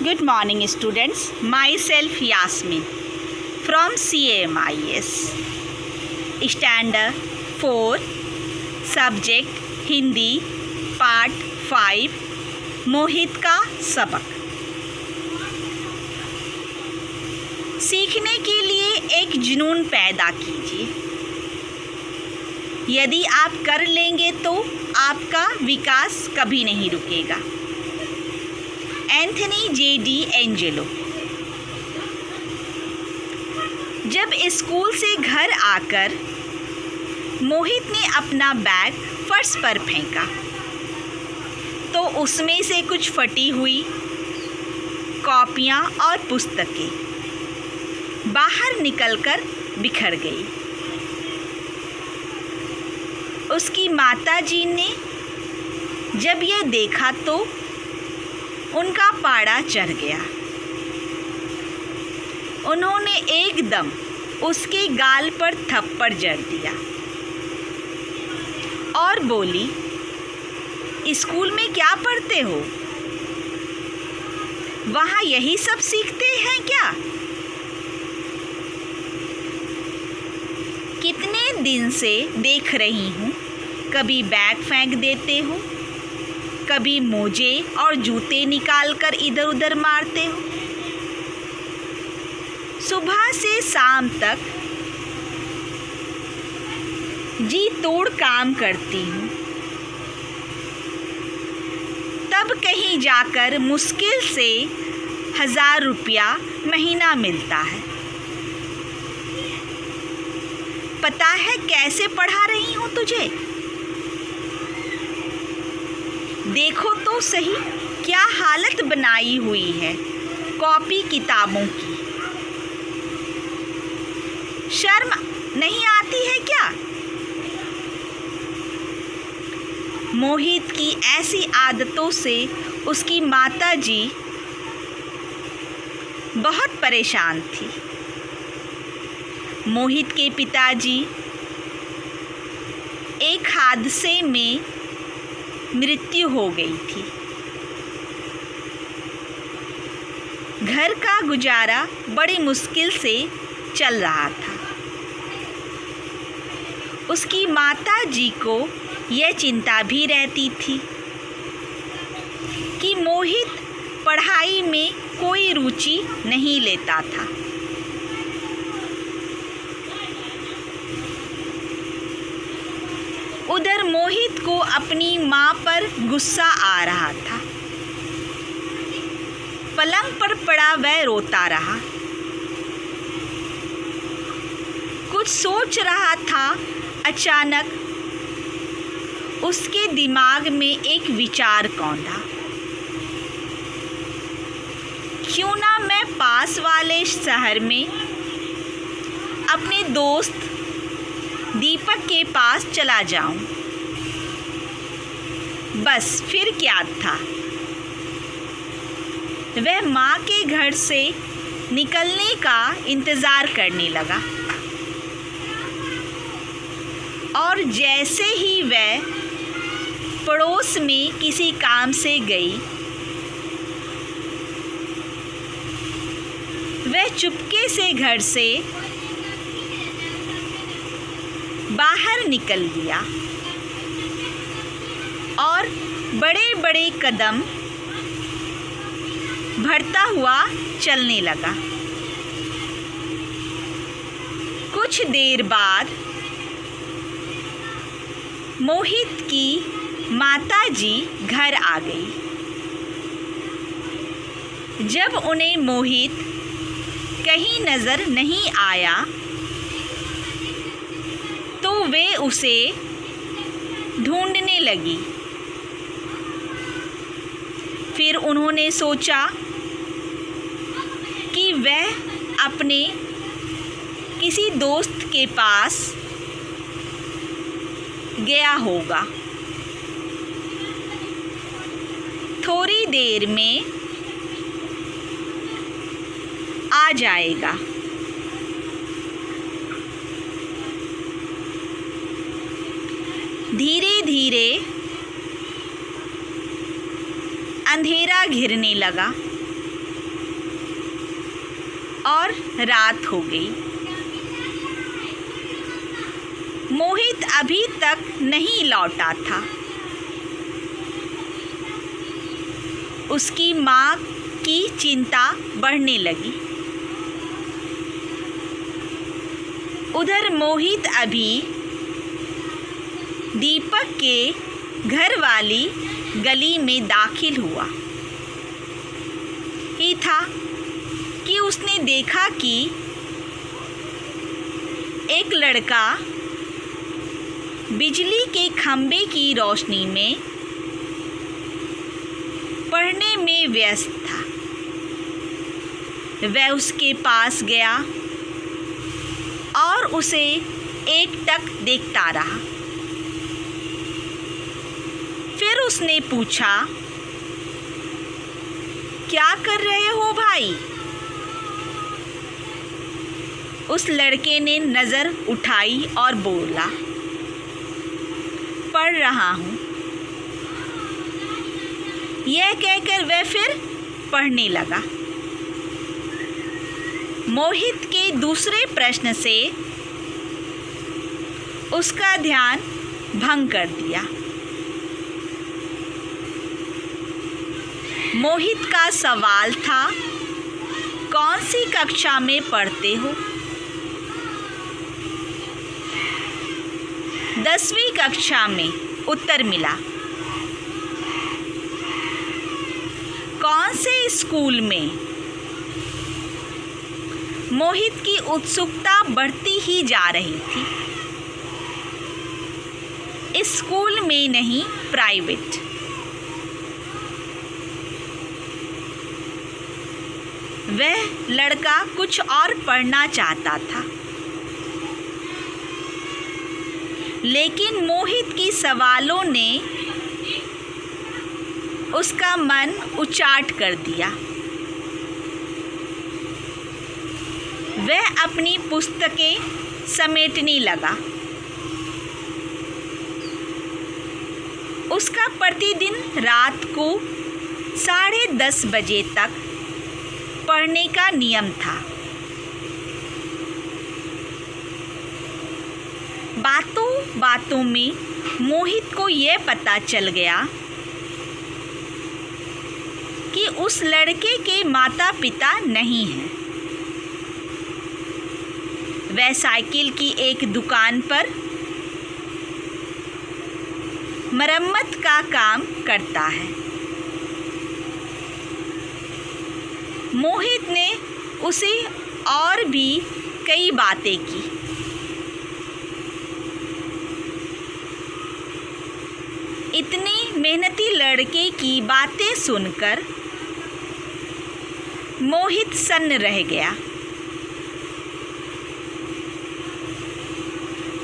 Good morning students, myself Yasmin from CMIS, Standard 4, Subject Hindi, Part 5, मोहित का सबक। सीखने के लिए एक जुनून पैदा कीजिए। यदि आप कर लेंगे तो आपका विकास कभी नहीं रुकेगा। Anthony J.D. एंजेलो। जब स्कूल से घर आकर मोहित ने अपना बैग फर्श पर फेंका तो उसमें से कुछ फटी हुई कॉपियाँ और पुस्तकें बाहर निकलकर बिखर गई। उसकी माताजी ने जब यह देखा तो उनका पाड़ा चढ़ गया। उन्होंने एकदम उसके गाल पर थप्पड़ जड़ दिया और बोली, स्कूल में क्या पढ़ते हो? वहाँ यही सब सीखते हैं क्या? कितने दिन से देख रही हूँ, कभी बैग फेंक देते हो, कभी मोजे और जूते निकालकर इधर उधर मारते हो। सुबह से शाम तक जी तोड़ काम करती हूँ, तब कहीं जाकर मुश्किल से 1000 रुपया महीना मिलता है। पता है कैसे पढ़ा रही हूँ तुझे? देखो तो सही क्या हालत बनाई हुई है कॉपी किताबों की। शर्म नहीं आती है क्या? मोहित की ऐसी आदतों से उसकी माताजी बहुत परेशान थी। मोहित के पिताजी एक हादसे में मृत्यु हो गई थी। घर का गुजारा बड़ी मुश्किल से चल रहा था। उसकी माताजी को यह चिंता भी रहती थी कि मोहित पढ़ाई में कोई रुचि नहीं लेता था। उधर मोहित को अपनी माँ पर गुस्सा आ रहा था। पलंग पर पड़ा वह रोता रहा। कुछ सोच रहा था, अचानक उसके दिमाग में एक विचार कौंधा। क्यों ना मैं पास वाले शहर में अपने दोस्त दीपक के पास चला जाऊं। बस फिर क्या था, वह माँ के घर से निकलने का इंतज़ार करने लगा और जैसे ही वह पड़ोस में किसी काम से गई, वह चुपके से घर से बाहर निकल गया और बड़े बड़े कदम बढ़ता हुआ चलने लगा। कुछ देर बाद मोहित की माताजी घर आ गई। जब उन्हें मोहित कहीं नज़र नहीं आया तो वे उसे ढूंढने लगी। फिर उन्होंने सोचा कि वह अपने किसी दोस्त के पास गया होगा। थोड़ी देर में आ जाएगा। धीरे धीरे अंधेरा घिरने लगा। और रात हो गई। मोहित अभी तक नहीं लौटा था। उसकी माँ की चिंता बढ़ने लगी। उधर मोहित अभी दीपक के घर वाली गली में दाखिल हुआ ही था कि उसने देखा कि एक लड़का बिजली के खंभे की रोशनी में पढ़ने में व्यस्त था। वह उसके पास गया और उसे एकटक देखता रहा। फिर उसने पूछा, क्या कर रहे हो भाई? उस लड़के ने नज़र उठाई और बोला, पढ़ रहा हूँ। यह कहकर वह फिर पढ़ने लगा। मोहित के दूसरे प्रश्न से उसका ध्यान भंग कर दिया। मोहित का सवाल था, कौन सी कक्षा में पढ़ते हो? 10वीं कक्षा में, उत्तर मिला। कौन से स्कूल में? मोहित की उत्सुकता बढ़ती ही जा रही थी। स्कूल में नहीं, प्राइवेट। वह लड़का कुछ और पढ़ना चाहता था, लेकिन मोहित की सवालों ने उसका मन उचाट कर दिया। वह अपनी पुस्तकें समेटने लगा। उसका प्रतिदिन रात को 10:30 बजे तक पढ़ने का नियम था। बातों बातों में मोहित को यह पता चल गया कि उस लड़के के माता पिता नहीं हैं। वह साइकिल की एक दुकान पर मरम्मत का काम करता है। मोहित ने उसे और भी कई बातें की। इतने मेहनती लड़के की बातें सुनकर मोहित सन्न रह गया।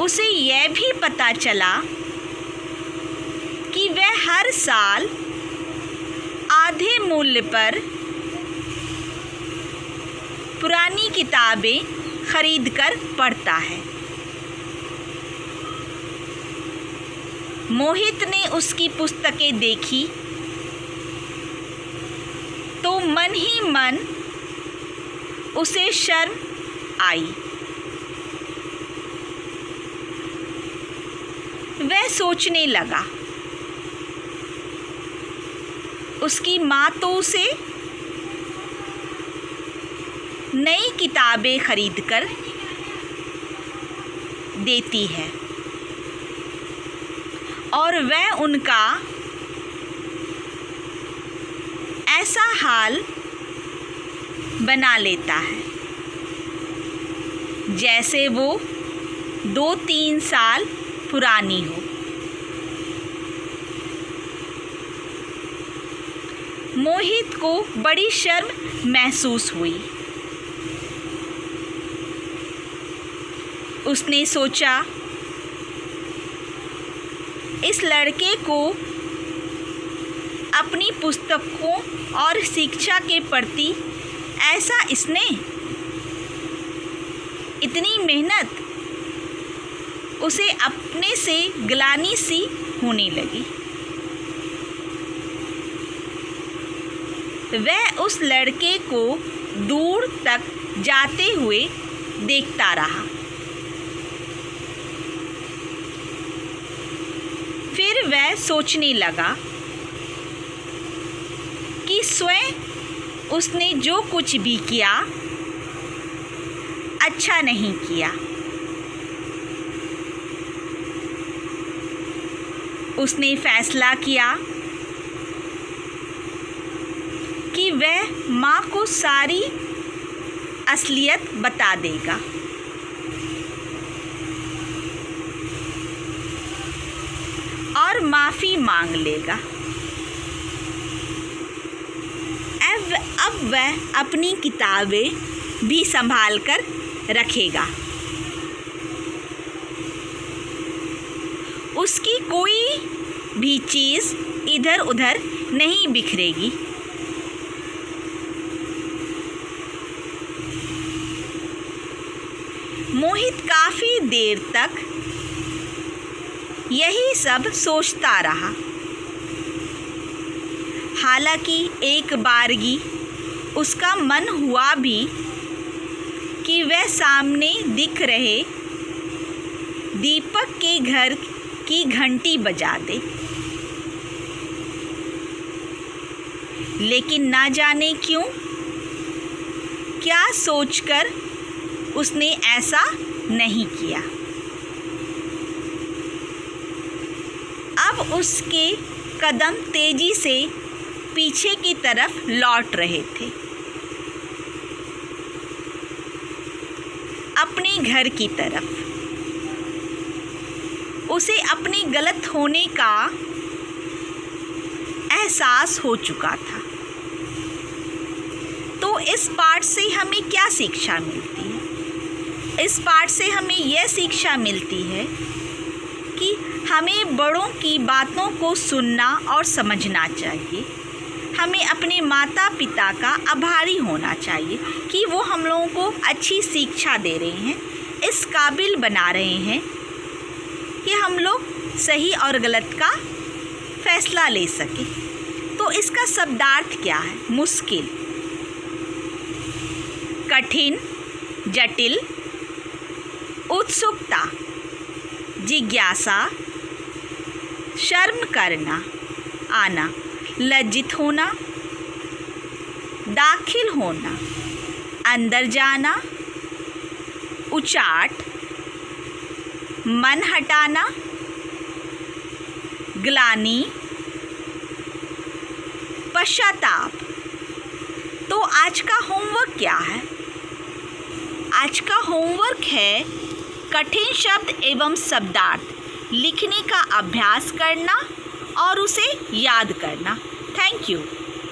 उसे यह भी पता चला कि वह हर साल आधे मूल्य पर पुरानी किताबें खरीदकर पढ़ता है। मोहित ने उसकी पुस्तकें देखी तो मन ही मन उसे शर्म आई। वह सोचने लगा, उसकी माँ तो उसे नई किताबें खरीदकर देती है और वह उनका ऐसा हाल बना लेता है जैसे वो 2-3 साल पुरानी हो। मोहित को बड़ी शर्म महसूस हुई। उसने सोचा, इस लड़के को अपनी पुस्तकों और शिक्षा के प्रति ऐसा स्नेह, इतनी मेहनत, उसे अपने से ग्लानि सी होने लगी। वह उस लड़के को दूर तक जाते हुए देखता रहा। फिर वह सोचने लगा कि स्वयं उसने जो कुछ भी किया अच्छा नहीं किया। उसने फैसला किया कि वह माँ को सारी असलियत बता देगा। और माफ़ी मांग लेगा। अब वह अपनी किताबें भी संभाल कर रखेगा। उसकी कोई भी चीज़ इधर उधर नहीं बिखरेगी। मोहित काफ़ी देर तक यही सब सोचता रहा। हालांकि एक बारगी उसका मन हुआ भी कि वह सामने दिख रहे दीपक के घर की घंटी बजा दे, लेकिन ना जाने क्यों क्या सोचकर उसने ऐसा नहीं किया। अब उसके कदम तेजी से पीछे की तरफ लौट रहे थे, अपने घर की तरफ। उसे अपने गलत होने का एहसास हो चुका था। तो इस पाठ से हमें क्या शिक्षा मिलती है? इस पाठ से हमें यह शिक्षा मिलती है कि हमें बड़ों की बातों को सुनना और समझना चाहिए। हमें अपने माता पिता का आभारी होना चाहिए कि वो हम लोगों को अच्छी शिक्षा दे रहे हैं, इस काबिल बना रहे हैं कि हम लोग सही और गलत का फैसला ले सकें। तो इसका शब्दार्थ क्या है? मुश्किल, कठिन, जटिल, उत्सुकता, जिज्ञासा, शर्म करना, आना, लज्जित होना, दाखिल होना, अंदर जाना, उचाट, मन हटाना, ग्लानि, पश्चाताप। तो आज का होमवर्क क्या है? आज का होमवर्क है कठिन शब्द एवं शब्दार्थ लिखने का अभ्यास करना और उसे याद करना। Thank you.